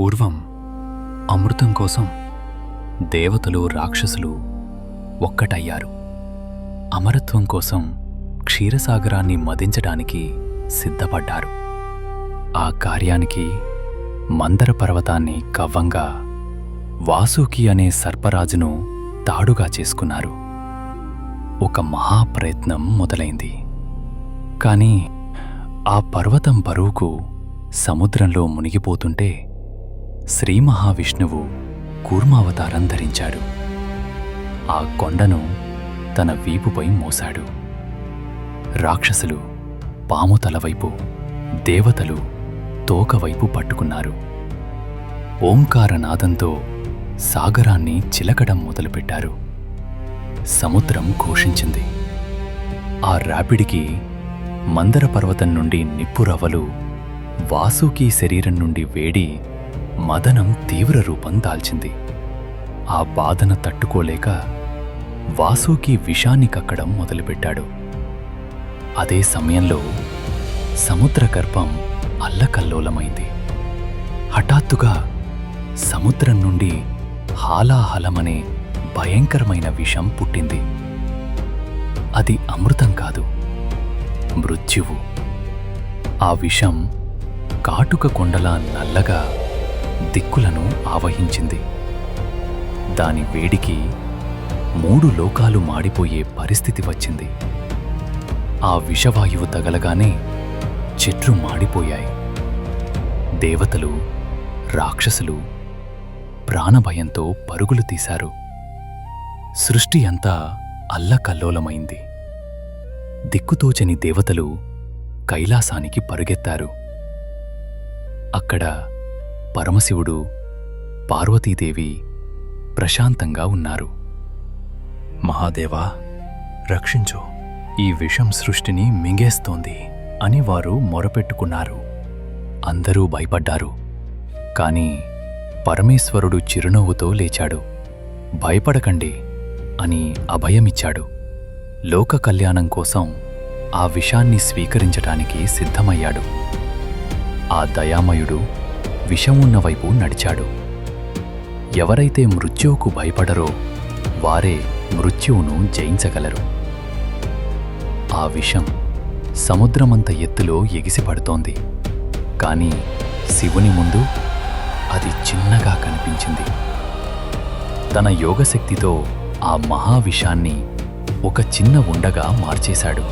పూర్వం అమృతం కోసం దేవతలు రాక్షసులు ఒక్కటయ్యారు. అమరత్వం కోసం క్షీరసాగరాన్ని మదించడానికి సిద్ధపడ్డారు. ఆ కార్యానికి మందర పర్వతాన్ని కవ్వంగా వాసుకి అనే సర్పరాజును తాడుగా చేసుకున్నారు. ఒక మహాప్రయత్నం మొదలైంది. కాని ఆ పర్వతం బరువుకు సముద్రంలో మునిగిపోతుంటే శ్రీ మహావిష్ణువు కూర్మావతారం ధరించాడు. ఆ కొండను తన వీపుపై మోశాడు. రాక్షసులు పాము తలవైపు, దేవతలు తోకవైపు పట్టుకున్నారు. ఓంకారనాదంతో సాగరాన్ని చిలకడం మొదలుపెట్టారు. సముద్రం ఘోషించింది. ఆ రాపిడికి మందర పర్వతం నుండి నిప్పురవ్వలు, వాసుకి శరీరం నుండి వేడి, మదనం తీవ్ర రూపం దాల్చింది. ఆ బాధన తట్టుకోలేక వాసుకి విషాన్ని కక్కడం మొదలుపెట్టాడు. అదే సమయంలో సముద్రగర్భం అల్లకల్లోలమైంది. హఠాత్తుగా సముద్రం నుండి హాలాహలమనే భయంకరమైన విషం పుట్టింది. అది అమృతం కాదు, మృత్యువు. ఆ విషం కాటుక కొండలా నల్లగా దిక్కులను ఆవహించింది. దాని వేడికి 3 లోకాలు మాడిపోయే పరిస్థితి వచ్చింది. ఆ విషవాయువు తగలగానే చెట్లు మాడిపోయాయి. దేవతలు, రాక్షసులు ప్రాణభయంతో పరుగులు తీశారు. సృష్టి అంతా అల్లకల్లోలమైంది. దిక్కుతోచని దేవతలు కైలాసానికి పరుగెత్తారు. అక్కడ పరమశివుడు, పార్వతీదేవి ప్రశాంతంగా ఉన్నారు. మహాదేవా, రక్షించు, ఈ విషం సృష్టిని మింగేస్తోంది అని వారు మొరపెట్టుకున్నారు. అందరూ భయపడ్డారు. కాని పరమేశ్వరుడు చిరునవ్వుతో లేచాడు. భయపడకండి అని అభయమిచ్చాడు. లోక కళ్యాణం కోసం ఆ విషాన్ని స్వీకరించటానికి సిద్ధమయ్యాడు. ఆ దయామయుడు విషమున్న వైపు నడిచాడు. ఎవరైతే మృత్యువుకు భయపడరో వారే మృత్యువును జయించగలరు. ఆ విషం సముద్రమంత ఎత్తులో ఎగిసిపడుతోంది. కాని శివుని ముందు అది చిన్నగా కనిపించింది. తన యోగశక్తితో ఆ మహావిషాన్ని ఒక చిన్న ఉండగా మార్చేశాడు.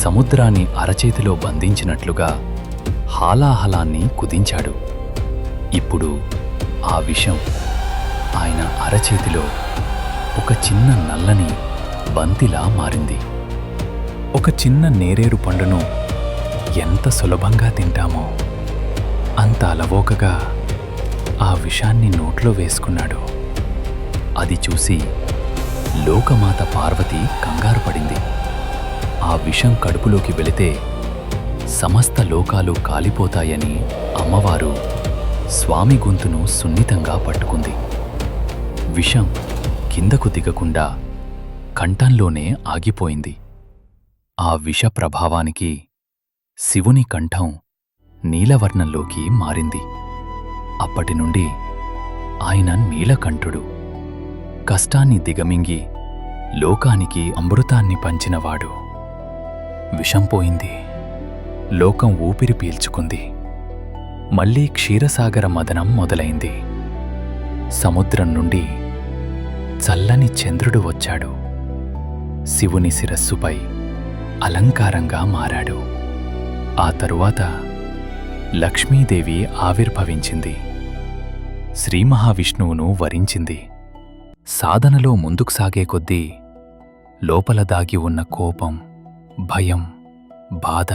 సముద్రాన్ని అరచేతిలో బంధించినట్లుగా హాలాహలాన్ని కుదించాడు. ఇప్పుడు ఆ విషం ఆయన అరచేతిలో ఒక చిన్న నల్లని బంతిలా మారింది. ఒక చిన్న నేరేడు పండును ఎంత సులభంగా తింటామో అంత అలవోకగా ఆ విషాన్ని నోట్లో వేసుకున్నాడు. అది చూసి లోకమాత పార్వతి కంగారు పడింది. ఆ విషం కడుపులోకి వెళితే సమస్త లోకాలు కాలిపోతాయని అమ్మవారు స్వామి గొంతును సున్నితంగా పట్టుకుంది. విషం కిందకు దిగకుండా కంఠంలోనే ఆగిపోయింది. ఆ విష ప్రభావానికి శివుని కంఠం నీలవర్ణంలోకి మారింది. అప్పటి నుండి ఆయన నీలకంఠుడు. కష్టాన్ని దిగమింగి లోకానికి అమృతాన్ని పంచినవాడు. విషం పోయింది. లోకం ఊపిరి పీల్చుకుంది. మళ్లీ క్షీరసాగర మదనం మొదలైంది. సముద్రం నుండి చల్లని చంద్రుడు వచ్చాడు. శివుని శిరస్సుపై అలంకారంగా మారాడు. ఆ తరువాత లక్ష్మీదేవి ఆవిర్భవించింది. శ్రీ మహావిష్ణువును వరించింది. సాధనలో ముందుకు సాగే కొద్దీ లోపల దాగి ఉన్న కోపం, భయం, బాధ,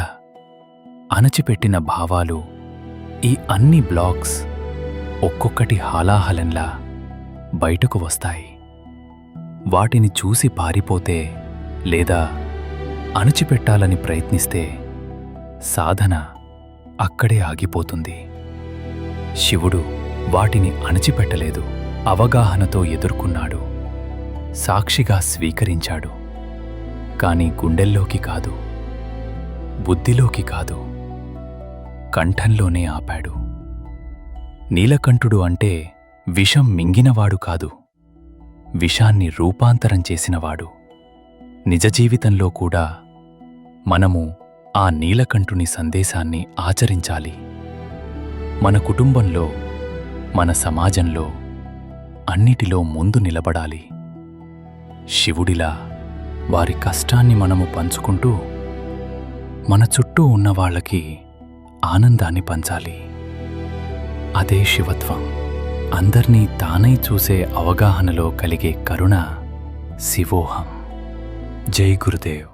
అణచిపెట్టిన భావాలు, ఈ అన్ని బ్లాక్స్ ఒక్కొక్కటి హాలాహలంలా బయటకు వస్తాయి. వాటిని చూసి పారిపోతే లేదా అణచిపెట్టాలని ప్రయత్నిస్తే సాధన అక్కడే ఆగిపోతుంది. శివుడు వాటిని అణచిపెట్టలేదు. అవగాహనతో ఎదుర్కొన్నాడు. సాక్షిగా స్వీకరించాడు. కాని గుండెల్లోకి కాదు, బుద్ధిలోకి కాదు, కంఠంలోనే ఆపాడు. నీలకంఠుడు అంటే విషం మింగినవాడు కాదు, విషాన్ని రూపాంతరం చేసినవాడు. నిజ జీవితంలో కూడా మనము ఆ నీలకంఠుని సందేశాన్ని ఆచరించాలి. మన కుటుంబంలో, మన సమాజంలో అన్నిటిలో ముందు నిలబడాలి. శివుడిలా వారి కష్టాన్ని మనము పంచుకుంటూ మన చుట్టూ ఉన్నవాళ్లకి ఆనందాన్ని పంచాలి. అదే శివత్వం. అందర్నీ తానై చూసే అవగాహనలో కలిగే కరుణ శివోహం. జై గురుదేవ్.